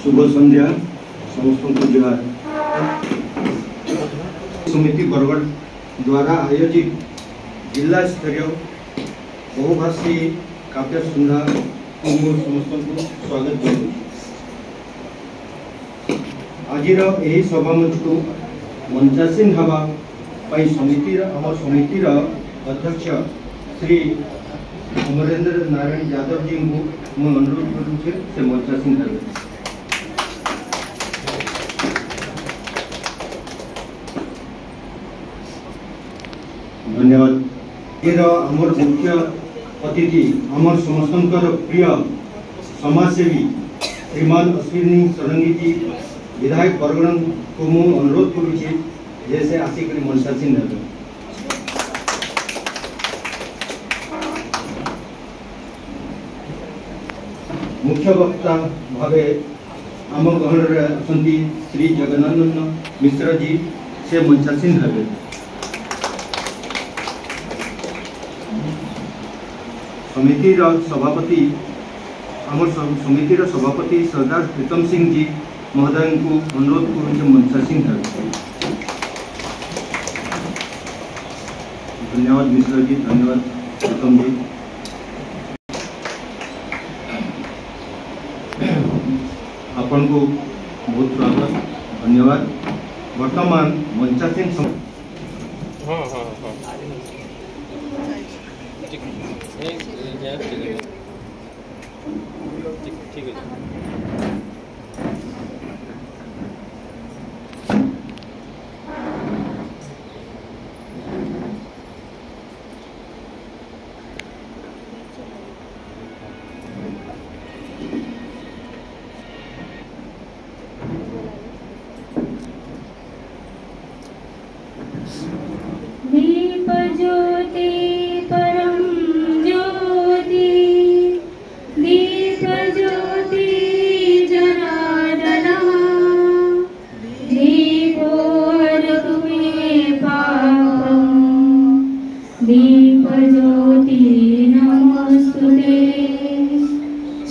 शुभ संध्या समस्त को जुहार। समिति बरगढ़ द्वारा आयोजित जिला स्तरीय बहुभाषी काव्य संध्या को समस्त को स्वागत करूँ। आज सभा मंच को मंचासीन हवा समितिर अध्यक्ष श्री अमरेंद्र नारायण यादव जी को मैं अनुरोध करूँ से मंचासीन हेल्ले। धन्यवाद। आमर मुख्य अतिथि आमर समस्त प्रिय समाजसेवी श्रीमान अश्विनी षडंगी जी विधायक बरगढ़ को मु अनुरोध करुँचे जैसे आसिक मंचासीन हेल्ले। मुख्य वक्ता भावे आम गहन आसंती श्री जगन्नाथ मिश्र जी से मंचासीन हेल्ले। समितिर सभापति आम समितिर सभापति सरदार प्रीतम सिंह जी महोदय को अनुरोध करुँ मंचासीन हेल्ले। धन्यवाद मिश्र जी, धन्यवाद प्रीतम जी। आपन को बहुत स्वागत, धन्यवाद। वर्तमान मंचासीन ठीक है। दीप ज्योति परम ज्योति, दीप ज्योति जनार्दन, दीपो हरतु मे पापं, दीप ज्योति नमोस्तुते।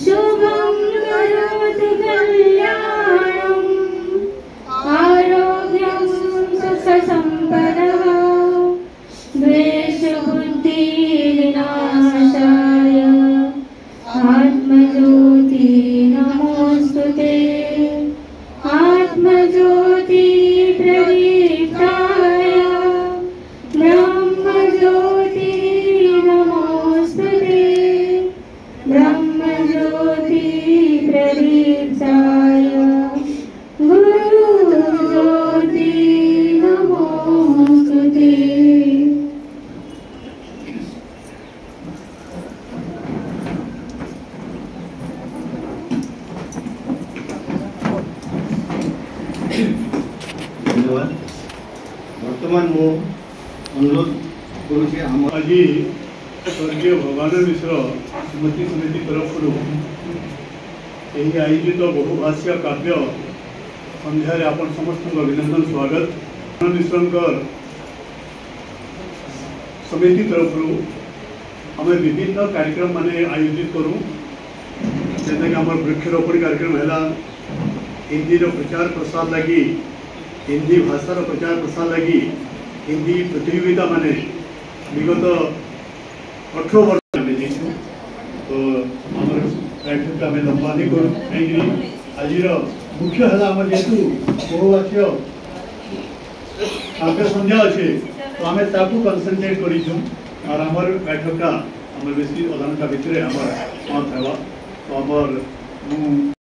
शुभं करोतु कल्याणं, आरोग्यं सुखसम्पदः, द्वेषबुद्धिविनाशाय आत्मज्योति नमोस्तुते। आत्मज्योति प्रदीप्ताय ब्रह्मज्योति नमोस्तुते। ब्रह्मज्योति प्रदीप्ताय गुरुज्योति नमोस्तुते। धन्यवाद। वर्तमान मु अनुरोध करुचे आज स्वर्गीय भगवान मिश्र स्मृति समिति तरफ आयोजित बहुभाषा काव्य संध्यारे आपण समस्त अभिनंदन स्वागत। मिश्र समिति तरफ आम विभिन्न कार्यक्रम माने आयोजित करूँ जैसे कि आम वृक्षरोपण कार्यक्रम है, हिंदी प्रचार प्रसार लगी, हिंदी भाषार प्रचार प्रसार लगी हिंदी प्रतियोगिता माने विगत 18 वर्ष तो आम बैठक आम लंबा नहीं करूँ कहीं आज मुख्य है जेहतु बहुभाषीय काव्य संध्या अच्छे तो आम ताकू कनसेंट्रेट करूँ और आमर बैठक आम बेसी अधा घंटा भितर आम तो आमर